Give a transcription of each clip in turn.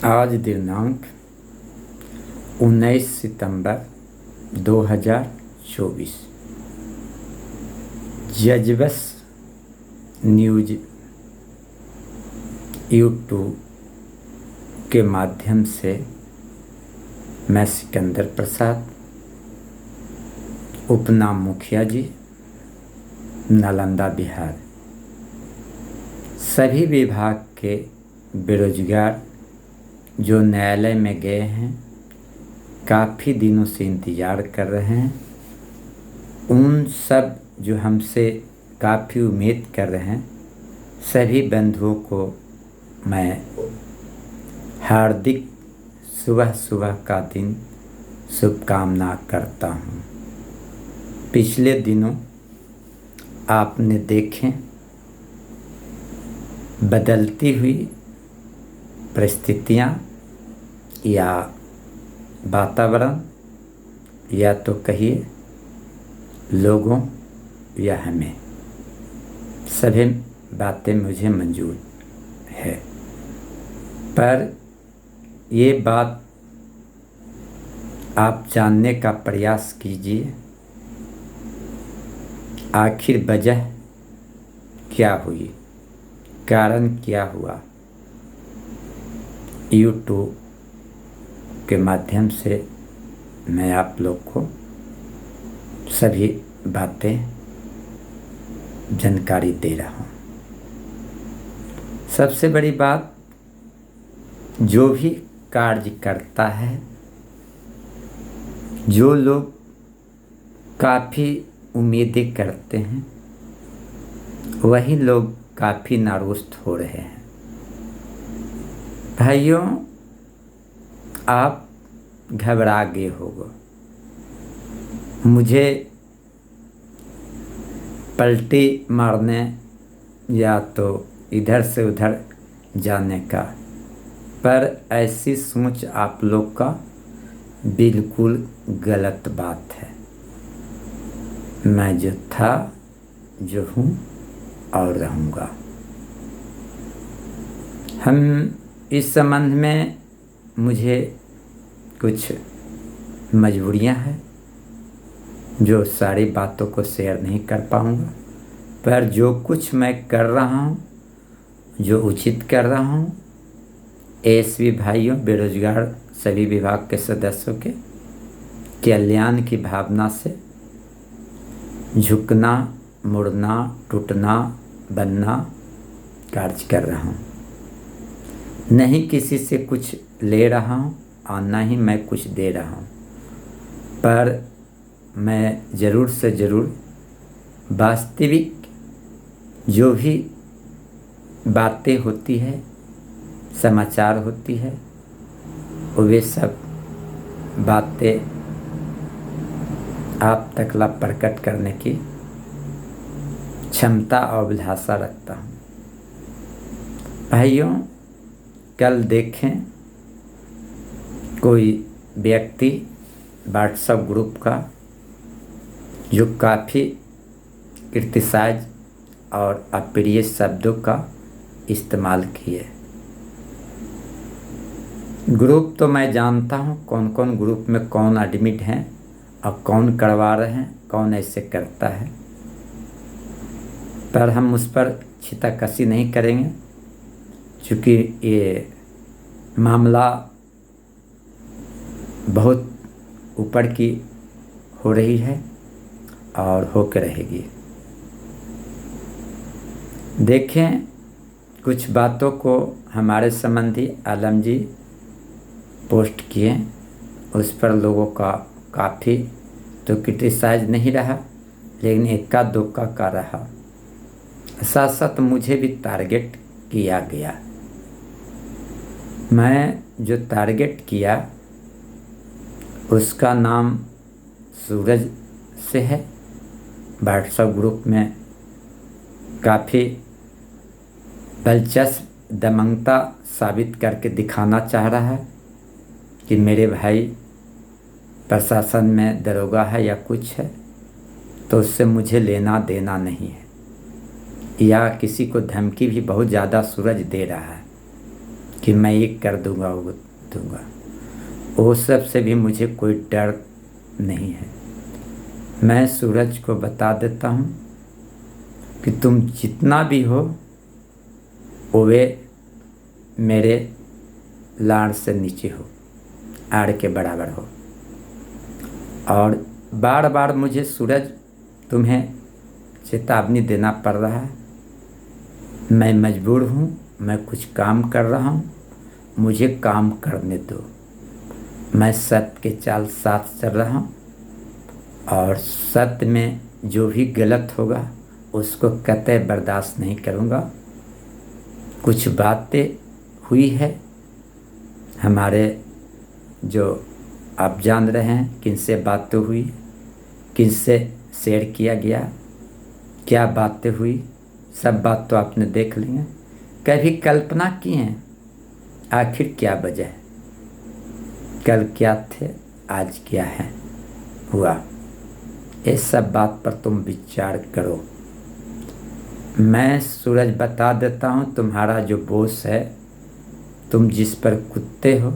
आज दिनांक 19 सितंबर 2024। जज्बस news YouTube के माध्यम से मैं सिकंदर प्रसाद, उपनाम मुखिया जी, नालंदा बिहार, सभी विभाग के बेरोजगार जो न्यायालय में गए हैं, काफ़ी दिनों से इंतज़ार कर रहे हैं, उन सब जो हमसे काफ़ी उम्मीद कर रहे हैं, सभी बंधुओं को मैं हार्दिक सुबह सुबह का दिन शुभकामना करता हूँ। पिछले दिनों आपने देखें बदलती हुई परिस्थितियाँ या वातावरण या तो कहिए लोगों या हमें, सभी बातें मुझे मंजूर है, पर ये बात आप जानने का प्रयास कीजिए, आखिर वजह क्या हुई, कारण क्या हुआ। यूट्यूब के माध्यम से मैं आप लोग को सभी बातें जानकारी दे रहा हूँ। सबसे बड़ी बात, जो भी कार्य करता है, जो लोग काफ़ी उम्मीदें करते हैं, वही लोग काफ़ी नारुष्ट हो रहे हैं। भाइयों, आप घबरा गए होगे, मुझे पलटी मारने या तो इधर से उधर जाने का, पर ऐसी सोच आप लोग का बिल्कुल गलत बात है। मैं जो था, जो हूँ और रहूँगा। हम इस संबंध में मुझे कुछ मजबूरियां हैं जो सारी बातों को शेयर नहीं कर पाऊँगा, पर जो कुछ मैं कर रहा हूँ, जो उचित कर रहा हूँ, एसवी भाइयों, बेरोजगार सभी विभाग के सदस्यों के कल्याण की भावना से झुकना, मुड़ना, टूटना, बनना कार्य कर रहा हूँ। नहीं किसी से कुछ ले रहा हूँ और ना ही मैं कुछ दे रहा हूँ, पर मैं ज़रूर से ज़रूर वास्तविक जो भी बातें होती है, समाचार होती है, वे सब बातें आप तक ला प्रकट करने की क्षमता और अभिलाषा रखता हूँ। भाइयों, कल देखें कोई व्यक्ति व्हाट्सएप ग्रुप का जो काफ़ी क्रिटिसाइज और अप्रिय शब्दों का इस्तेमाल किए। ग्रुप तो मैं जानता हूँ कौन कौन ग्रुप में कौन एडमिट हैं और कौन करवा रहे हैं, कौन ऐसे करता है, पर हम उस पर छिताकशी नहीं करेंगे, क्योंकि ये मामला बहुत ऊपर की हो रही है और होकर रहेगी। देखें, कुछ बातों को हमारे संबंधी आलम जी पोस्ट किए, उस पर लोगों का काफ़ी तो क्रिटिसाइज नहीं रहा, लेकिन इक्का दुक्का का रहा। साथ साथ मुझे भी टारगेट किया गया। मैं जो टारगेट किया उसका नाम सूरज से है। व्हाट्सएप ग्रुप में काफ़ी दिलचस्प दमंगता साबित करके दिखाना चाह रहा है कि मेरे भाई प्रशासन में दरोगा है या कुछ है, तो उससे मुझे लेना देना नहीं है, या किसी को धमकी भी बहुत ज़्यादा सूरज दे रहा है कि मैं ये कर दूंगा वो दूंगा, वो सब से भी मुझे कोई डर नहीं है। मैं सूरज को बता देता हूँ कि तुम जितना भी हो वो वे मेरे लाड़ से नीचे हो, आड़ के बराबर हो। और बार बार मुझे सूरज तुम्हें चेतावनी देना पड़ रहा है। मैं मजबूर हूँ, मैं कुछ काम कर रहा हूँ, मुझे काम करने दो। मैं सत्य के चाल साथ चल रहा हूँ और सत्य में जो भी गलत होगा उसको कतई बर्दाश्त नहीं करूँगा। कुछ बातें हुई है हमारे, जो आप जान रहे हैं किनसे बातें हुई, किनसे शेयर किया गया, क्या बातें हुई, सब बात तो आपने देख ली है। कभी कल्पना की हैं आखिर क्या वजह है, कल क्या थे आज क्या है हुआ, ये सब बात पर तुम विचार करो। मैं सूरज बता देता हूँ, तुम्हारा जो बॉस है, तुम जिस पर कुत्ते हो,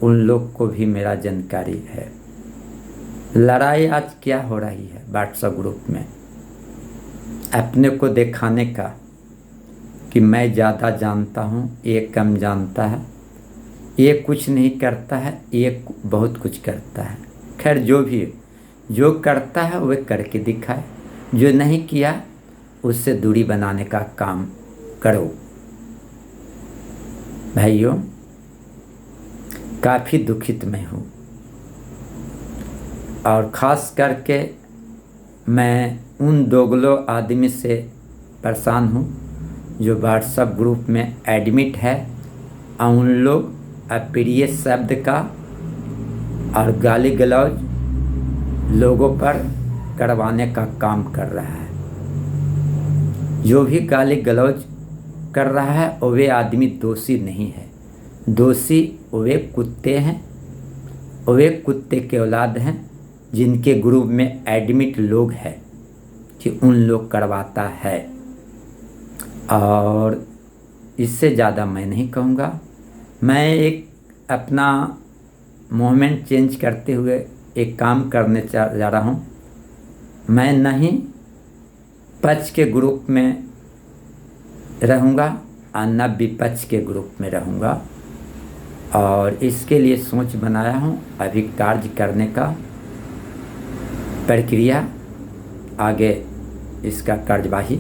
उन लोग को भी मेरा जानकारी है। लड़ाई आज क्या हो रही है व्हाट्सएप ग्रुप में, अपने को दिखाने का कि मैं ज़्यादा जानता हूँ, ये कम जानता है, ये कुछ नहीं करता है, ये बहुत कुछ करता है। खैर जो भी जो करता है वह करके दिखाए, जो नहीं किया उससे दूरी बनाने का काम करो। भाइयों, काफ़ी दुखित मैं हूँ और ख़ास करके मैं उन दोगलो आदमी से परेशान हूँ जो व्हाट्सएप ग्रुप में एडमिट है और उन लोग अप्रिय शब्द का और गाली गलौज लोगों पर करवाने का काम कर रहा है। जो भी गाली गलौज कर रहा है वे आदमी दोषी नहीं है, दोषी वे कुत्ते हैं, वे कुत्ते के औलाद हैं जिनके ग्रुप में एडमिट लोग हैं कि उन लोग करवाता है। और इससे ज़्यादा मैं नहीं कहूँगा। मैं एक अपना मोमेंट चेंज करते हुए एक काम करने जा रहा हूँ। मैं नहीं पक्ष के ग्रुप में रहूँगा और न विपक्ष के ग्रुप में रहूँगा, और इसके लिए सोच बनाया हूँ। अभी कार्य करने का प्रक्रिया आगे इसका कार्यवाही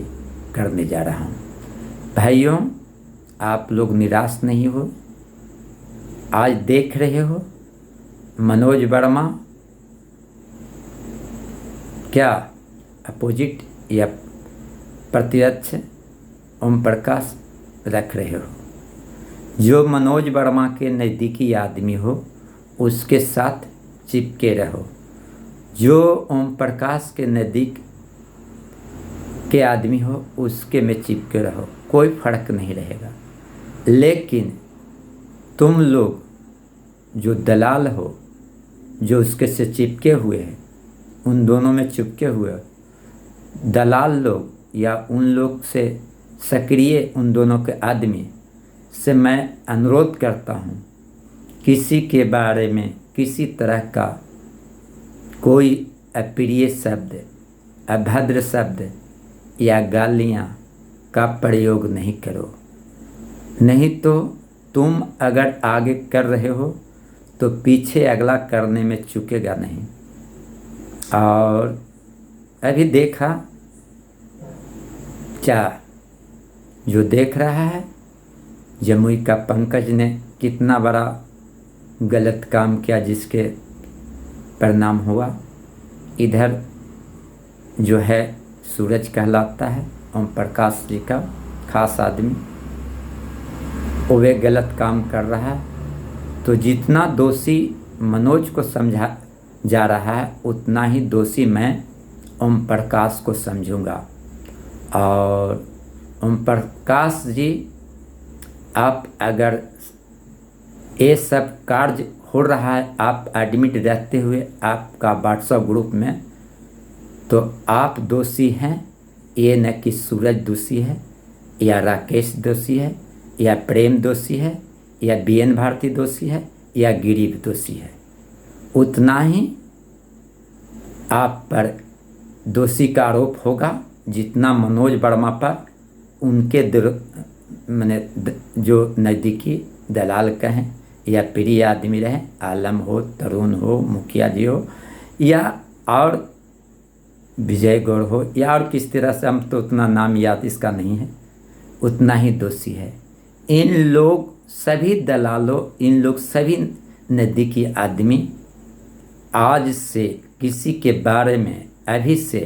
करने जा रहा हूँ। भाइयों, आप लोग निराश नहीं हो। आज देख रहे हो मनोज वर्मा क्या अपोजिट या प्रत्यक्ष ओम प्रकाश रख रहे हो। जो मनोज वर्मा के नज़दीकी आदमी हो उसके साथ चिपके रहो, जो ओम प्रकाश के नज़दीक के आदमी हो उसके में चिपके रहो, कोई फर्क नहीं रहेगा। लेकिन तुम लोग जो दलाल हो, जो उसके से चिपके हुए हैं, उन दोनों में चिपके हुए दलाल लोग या उन लोग से सक्रिय उन दोनों के आदमी से मैं अनुरोध करता हूँ, किसी के बारे में किसी तरह का कोई अप्रिय शब्द, अभद्र शब्द या गालियाँ का प्रयोग नहीं करो। नहीं तो तुम अगर आगे कर रहे हो तो पीछे अगला करने में चूकेगा नहीं। और अभी देखा क्या जो देख रहा है, जमुई का पंकज ने कितना बड़ा गलत काम किया जिसके परिणाम हुआ। इधर जो है सूरज कहलाता है ओम प्रकाश जी का खास आदमी, वे गलत काम कर रहा है। तो जितना दोषी मनोज को समझा जा रहा है उतना ही दोषी मैं ओम प्रकाश को समझूंगा। और ओम प्रकाश जी, आप अगर ये सब कार्य हो रहा है, आप एडमिट रहते हुए आपका व्हाट्सएप ग्रुप में, तो आप दोषी हैं। ये न कि सूरज दोषी है या राकेश दोषी है या प्रेम दोषी है, या बीएन भारती दोषी है, या गिरीश दोषी है, उतना ही आप पर दोषी का आरोप होगा जितना मनोज वर्मा पर उनके मैंने जो नज़दीकी दलाल कहें या प्रिय आदमी रहे, आलम हो, तरुण हो, मुखिया जी हो, या और विजय गौड़ हो, या और किस तरह से, हम तो उतना नाम याद इसका नहीं है, उतना ही दोषी है। इन लोग सभी दलालों, इन लोग सभी नज़दीकी आदमी आज से किसी के बारे में अभी से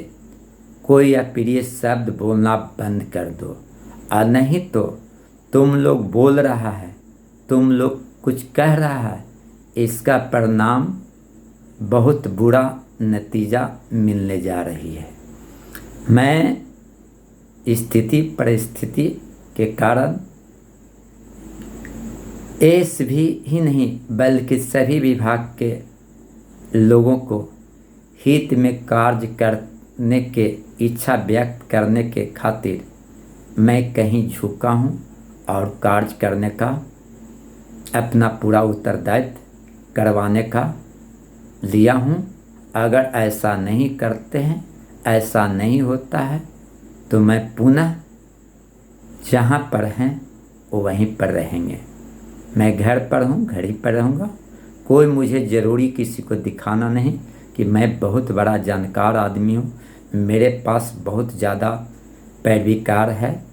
कोई अप्रिय शब्द बोलना बंद कर दो, और नहीं तो तुम लोग बोल रहा है, तुम लोग कुछ कह रहा है, इसका परिणाम बहुत बुरा नतीजा मिलने जा रही है। मैं स्थिति परिस्थिति के कारण एस भी ही नहीं बल्कि सभी विभाग के लोगों को हित में कार्य करने के इच्छा व्यक्त करने के खातिर मैं कहीं झुका हूँ और कार्य करने का अपना पूरा उत्तरदायित्व करवाने का लिया हूँ। अगर ऐसा नहीं करते हैं, ऐसा नहीं होता है, तो मैं पुनः जहाँ पर हैं वो वहीं पर रहेंगे। मैं घर पर हूँ, घर ही पर रहूँगा। कोई मुझे ज़रूरी किसी को दिखाना नहीं कि मैं बहुत बड़ा जानकार आदमी हूँ, मेरे पास बहुत ज़्यादा पैरवीकार है,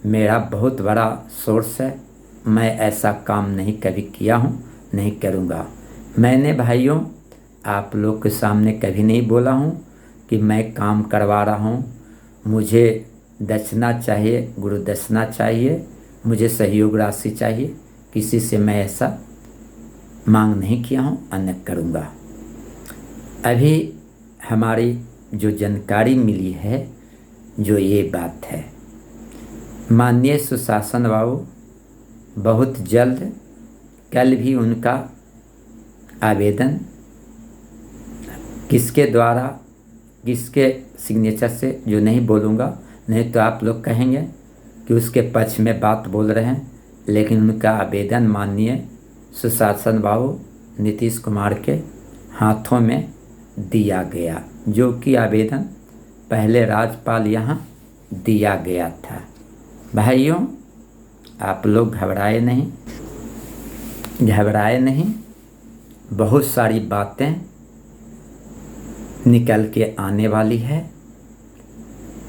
मेरा बहुत बड़ा सोर्स है। मैं ऐसा काम नहीं कभी किया हूँ, नहीं करूँगा। मैंने भाइयों आप लोग के सामने कभी नहीं बोला हूँ कि मैं काम करवा रहा हूँ, मुझे दक्षिणा चाहिए, गुरु दक्षिणा चाहिए, मुझे सहयोग राशि चाहिए। किसी से मैं ऐसा मांग नहीं किया हूँ, अन्य करूँगा। अभी हमारी जो जानकारी मिली है, जो ये बात है, माननीय सुशासन बाबू बहुत जल्द, कल भी उनका आवेदन किसके द्वारा, किसके सिग्नेचर से, जो नहीं बोलूँगा, नहीं तो आप लोग कहेंगे कि उसके पक्ष में बात बोल रहे हैं, लेकिन उनका आवेदन माननीय सुशासन बाबू नीतीश कुमार के हाथों में दिया गया, जो कि आवेदन पहले राज्यपाल यहाँ दिया गया था। भाइयों आप लोग घबराए नहीं, घबराए नहीं। बहुत सारी बातें निकल के आने वाली है।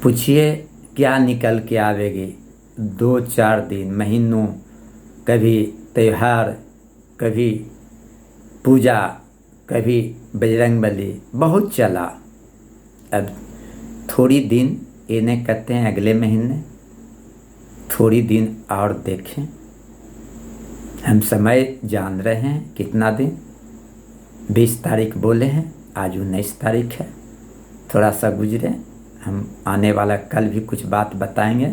पूछिए क्या निकल के आवेगी? 2-4 दिन, महीनों, कभी त्यौहार, कभी पूजा, कभी बजरंगबली, बहुत चला। अब थोड़ी दिन, इन्हें कहते हैं अगले महीने, थोड़ी दिन और देखें। हम समय जान रहे हैं कितना दिन, 20 तारीख बोले हैं, आज 19 तारीख है, थोड़ा सा गुजरे। हम आने वाला कल भी कुछ बात बताएंगे,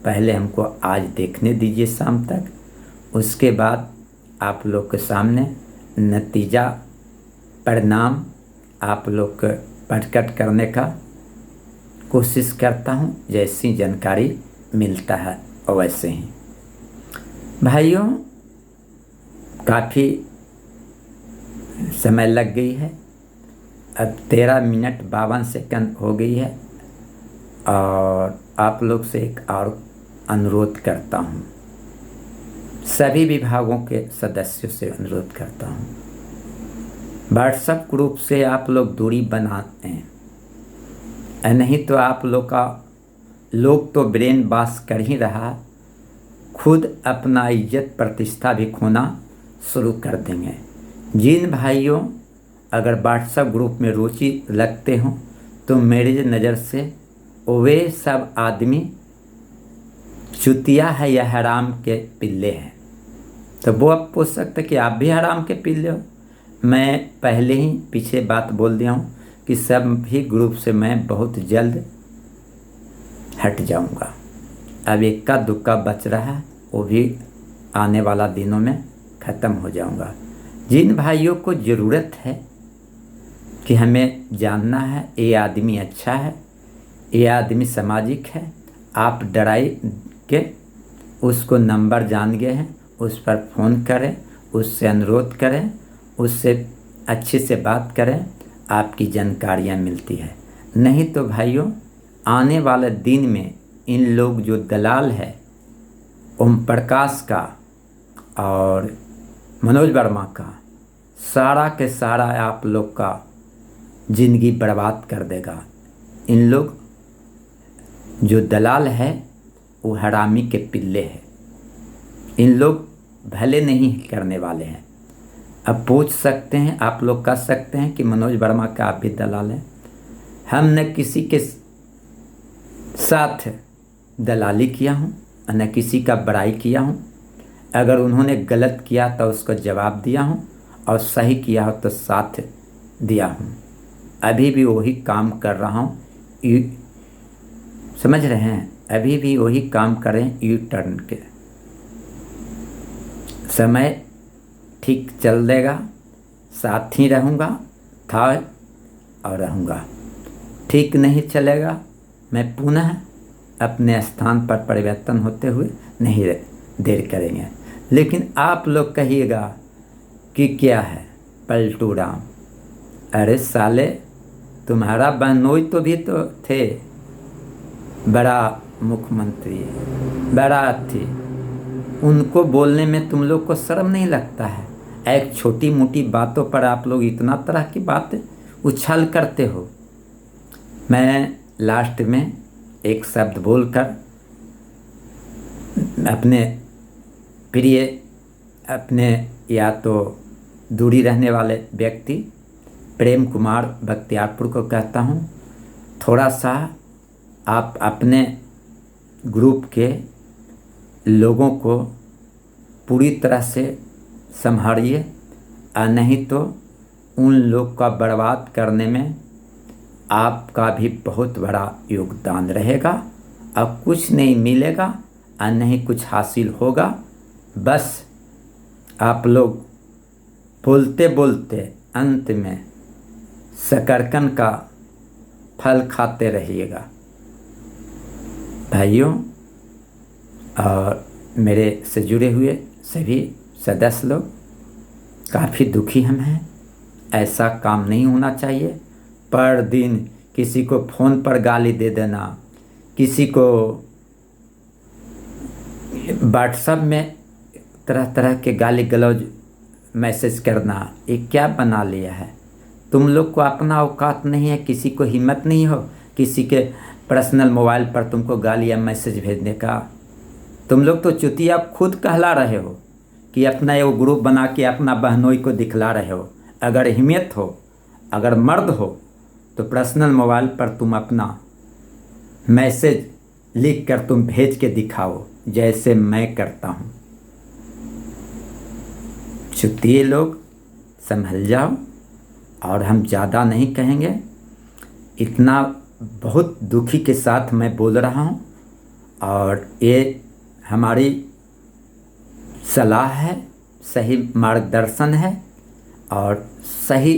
पहले हमको आज देखने दीजिए शाम तक, उसके बाद आप लोग के सामने नतीजा, परिणाम आप लोग को प्रकट करने का कोशिश करता हूँ। जैसी जानकारी मिलता है वैसे ही। भाइयों काफ़ी समय लग गई है, अब 13 मिनट 52 सेकंड हो गई है, और आप लोग से एक और अनुरोध करता हूँ, सभी विभागों के सदस्यों से अनुरोध करता हूँ, व्हाट्सएप ग्रुप से आप लोग दूरी बनाते हैं, नहीं तो आप लोग तो ब्रेन वॉश कर ही रहा, खुद अपना इज्जत प्रतिष्ठा भी खोना शुरू कर देंगे। जिन भाइयों अगर व्हाट्सएप ग्रुप में रुचि रखते हो, तो मेरी नज़र से वे सब आदमी चुतिया है या हराम के पिल्ले हैं। तो वो अब पूछ सकते कि आप भी हराम के पिल्ले हो। मैं पहले ही पीछे बात बोल दिया हूँ कि सब भी ग्रुप से मैं बहुत जल्द हट जाऊँगा। अब इक्का दुक्का बच रहा है, वो भी आने वाला दिनों में ख़त्म हो जाऊँगा। जिन भाइयों को ज़रूरत है कि हमें जानना है ये आदमी अच्छा है, ये आदमी सामाजिक है, आप डराई के उसको नंबर जान गए हैं, उस पर फ़ोन करें, उससे अनुरोध करें, उससे अच्छे से बात करें, आपकी जानकारियाँ मिलती है। नहीं तो भाइयों, आने वाले दिन में इन लोग जो दलाल है ओम प्रकाश का और मनोज वर्मा का, सारा के सारा आप लोग का ज़िंदगी बर्बाद कर देगा। इन लोग जो दलाल है वो हरामी के पिल्ले हैं। इन लोग भले नहीं करने वाले हैं। अब पूछ सकते हैं, आप लोग कह सकते हैं कि मनोज वर्मा का आप भी दलाल हैं। हम न किसी के साथ दलाली किया हूँ, न किसी का बड़ाई किया हूँ। अगर उन्होंने गलत किया तो उसको जवाब दिया हूँ, और सही किया हो तो साथ दिया हूँ। अभी भी वही काम कर रहा हूँ। समझ रहे हैं? अभी भी वही काम करें यू टर्न के। समय ठीक चल देगा, साथ ही रहूँगा, था और रहूँगा। ठीक नहीं चलेगा, मैं पुनः अपने स्थान पर परिवर्तन होते हुए नहीं देर करेंगे। लेकिन आप लोग कहिएगा कि क्या है पलटू राम। अरे साले, तुम्हारा बहनोई तो भी तो थे, बड़ा मुख्यमंत्री, बड़ा थी। उनको बोलने में तुम लोग को शर्म नहीं लगता है? एक छोटी मोटी बातों पर आप लोग इतना तरह की बातें उछाल करते हो। मैं लास्ट में एक शब्द बोलकर अपने प्रिय, अपने या तो दूरी रहने वाले व्यक्ति प्रेम कुमार बख्तियारपुर को कहता हूँ, थोड़ा सा आप अपने ग्रुप के लोगों को पूरी तरह से संभालिए, और नहीं तो उन लोग का बर्बाद करने में आपका भी बहुत बड़ा योगदान रहेगा। अब कुछ नहीं मिलेगा और नहीं कुछ हासिल होगा। बस आप लोग बोलते बोलते अंत में शकरकंद का फल खाते रहिएगा। भाइयों और मेरे से जुड़े हुए सभी सदस्य लोग, काफ़ी दुखी हम हैं। ऐसा काम नहीं होना चाहिए। पर दिन किसी को फ़ोन पर गाली दे देना, किसी को व्हाट्सएप में तरह तरह के गाली गलौज मैसेज करना, ये क्या बना लिया है? तुम लोग को अपना औकात नहीं है, किसी को हिम्मत नहीं हो किसी के पर्सनल मोबाइल पर तुमको गाली या मैसेज भेजने का। तुम लोग तो चुतिया खुद कहला रहे हो कि अपना एगो ग्रुप बना के अपना बहनोई को दिखला रहे हो। अगर हिम्मत हो, अगर मर्द हो, तो पर्सनल मोबाइल पर तुम अपना मैसेज लिख कर तुम भेज के दिखाओ, जैसे मैं करता हूँ। चुतिए लोग, संभल जाओ। और हम ज़्यादा नहीं कहेंगे, इतना बहुत दुखी के साथ मैं बोल रहा हूँ। और ये हमारी सलाह है, सही मार्गदर्शन है, और सही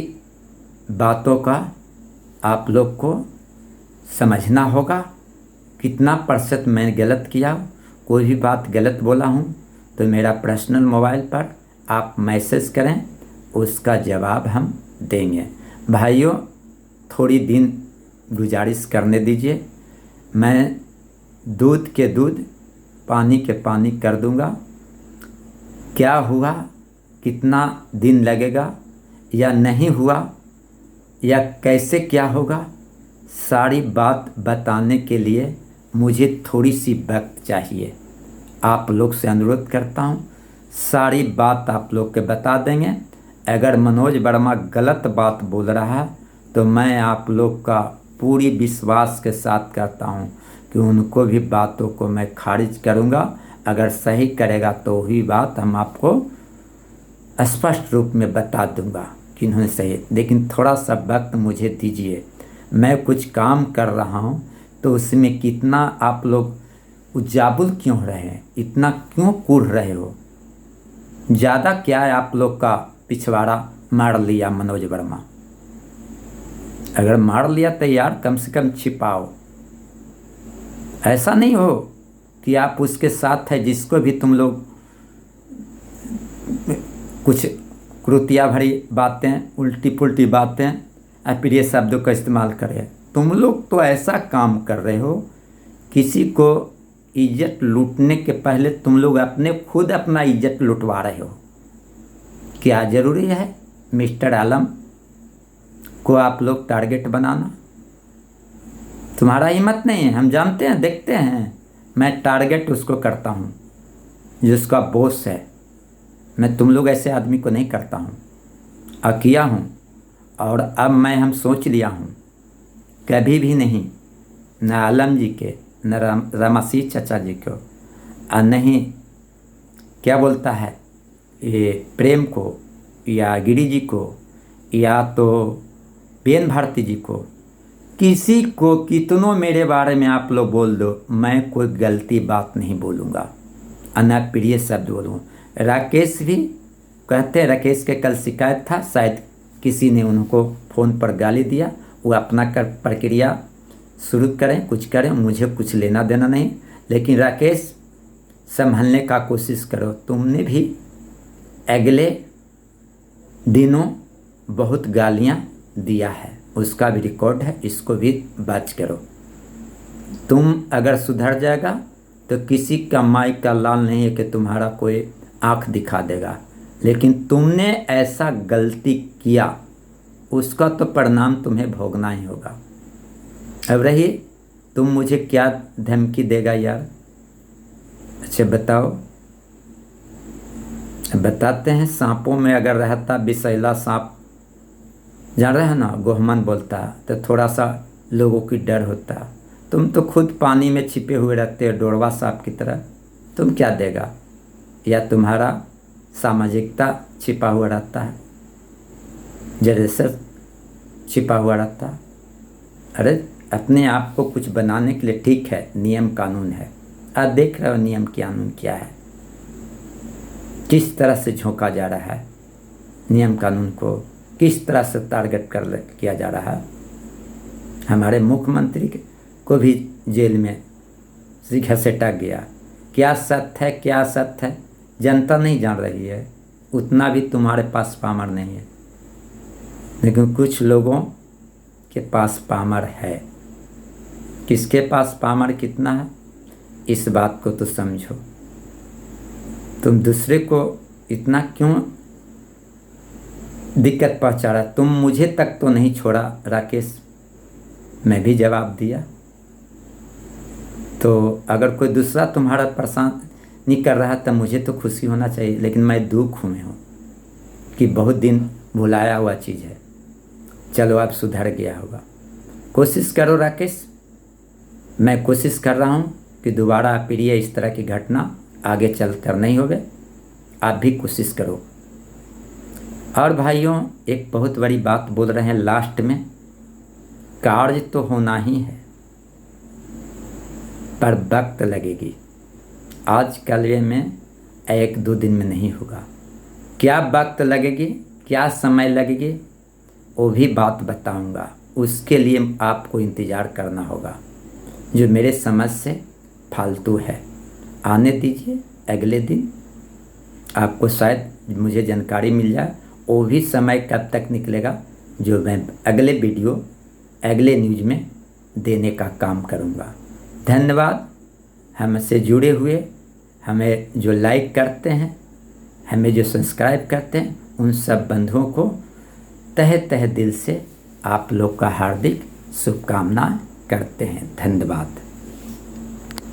बातों का आप लोग को समझना होगा। कितना % मैंने गलत किया, कोई भी बात गलत बोला हूँ तो मेरा पर्सनल मोबाइल पर आप मैसेज करें, उसका जवाब हम देंगे। भाइयों, थोड़ी दिन गुजारिश करने दीजिए। मैं दूध के दूध, पानी के पानी कर दूंगा। क्या हुआ, कितना दिन लगेगा या नहीं हुआ, या कैसे क्या होगा, सारी बात बताने के लिए मुझे थोड़ी सी वक्त चाहिए। आप लोग से अनुरोध करता हूँ, सारी बात आप लोग के बता देंगे। अगर मनोज वर्मा गलत बात बोल रहा है तो मैं आप लोग का पूरी विश्वास के साथ कहता हूँ कि उनको भी बातों को मैं खारिज करूँगा। अगर सही करेगा तो वही बात हम आपको स्पष्ट रूप में बता दूँगा कि उन्होंने सही। लेकिन थोड़ा सा वक्त मुझे दीजिए। मैं कुछ काम कर रहा हूँ तो उसमें कितना आप लोग उजाबुल क्यों रहे हैं, इतना क्यों कूद रहे हो? ज़्यादा क्या है आप लोग का पिछवाड़ा मार लिया मनोज वर्मा? अगर मार लिया तो यार कम से कम छिपाओ। ऐसा नहीं हो कि आप उसके साथ है जिसको भी तुम लोग कुछ क्रूतिया भरी बातें, उल्टी पुल्टी बातें, अप्रिय शब्दों का इस्तेमाल करें। तुम लोग तो ऐसा काम कर रहे हो, किसी को इज्जत लूटने के पहले तुम लोग अपने खुद अपना इज्जत लुटवा रहे हो। क्या ज़रूरी है मिस्टर आलम को आप लोग टारगेट बनाना? तुम्हारा हिम्मत नहीं है, हम जानते हैं, देखते हैं। मैं टारगेट उसको करता हूँ जिसका बॉस है। मैं तुम लोग ऐसे आदमी को नहीं करता हूँ, किया हूँ। और अब हम सोच लिया हूँ, कभी भी नहीं, न आलम जी के, न रामासी चाचा जी को, और नहीं क्या बोलता है ये प्रेम को, या गिरी जी को, या तो बेन भारती जी को, किसी को कितनों मेरे बारे में आप लोग बोल दो, मैं कोई गलती बात नहीं बोलूँगा, अनप्रिय शब्द बोलूँगा। राकेश भी कहते हैं, राकेश के कल शिकायत था, शायद किसी ने उनको फ़ोन पर गाली दिया। वो अपना प्रक्रिया शुरू करें, कुछ करें, मुझे कुछ लेना देना नहीं। लेकिन राकेश संभलने का कोशिश करो। तुमने भी अगले दिनों बहुत गालियां दिया है, उसका भी रिकॉर्ड है, इसको भी बच करो। तुम अगर सुधर जाएगा तो किसी का माई का लाल नहीं है कि तुम्हारा कोई आँख दिखा देगा। लेकिन तुमने ऐसा गलती किया, उसका तो परिणाम तुम्हें भोगना ही होगा। अब रही तुम मुझे क्या धमकी देगा यार? अच्छा बताओ, बताते हैं। सांपों में अगर रहता विषैला सांप, जान रहे हैं ना, गोहमन बोलता, तो थोड़ा सा लोगों की डर होता। तुम तो खुद पानी में छिपे हुए रहते हो डोरवा सांप की तरह, तुम क्या देगा? या तुम्हारा सामाजिकता छिपा हुआ रहता है, जैसे छिपा हुआ रहता है। अरे अपने आप को कुछ बनाने के लिए ठीक है, नियम कानून है। आज देख रहे हो नियम कानून क्या है, किस तरह से झोंका जा रहा है, नियम कानून को किस तरह से टारगेट किया जा रहा है। हमारे मुख्यमंत्री को भी जेल में घसीटा गया। क्या सत्य है, क्या सत्य है, जनता नहीं जान रही है। उतना भी तुम्हारे पास पामर नहीं है, लेकिन कुछ लोगों के पास पामर है। किसके पास पामर कितना है, इस बात को तो समझो। तुम दूसरे को इतना क्यों दिक्कत पहुंचा रहा? तुम मुझे तक तो नहीं छोड़ा राकेश, मैं भी जवाब दिया। तो अगर कोई दूसरा तुम्हारा परेशान नहीं कर रहा तो मुझे तो खुशी होना चाहिए। लेकिन मैं दुख में हूँ कि बहुत दिन भुलाया हुआ चीज़ है। चलो अब सुधर गया होगा। कोशिश करो राकेश, मैं कोशिश कर रहा हूँ कि दोबारा प्रिय इस तरह की घटना आगे चल कर नहीं होवे। आप भी कोशिश करो। और भाइयों, एक बहुत बड़ी बात बोल रहे हैं लास्ट में, कार्य तो होना ही है पर वक्त लगेगी। आज कल में 1-2 दिन में नहीं होगा। क्या वक्त लगेगी, क्या समय लगेगी, वो भी बात बताऊंगा। उसके लिए आपको इंतज़ार करना होगा। जो मेरे समझ से फालतू है, आने दीजिए। अगले दिन आपको शायद मुझे जानकारी मिल जाए। वो भी समय कब तक निकलेगा जो मैं अगले वीडियो, अगले न्यूज़ में देने का काम करूँगा। धन्यवाद हमसे जुड़े हुए, हमें जो लाइक करते हैं, हमें जो सब्सक्राइब करते हैं, उन सब बंधुओं को तहे दिल से आप लोग का हार्दिक शुभकामनाएं करते हैं। धन्यवाद।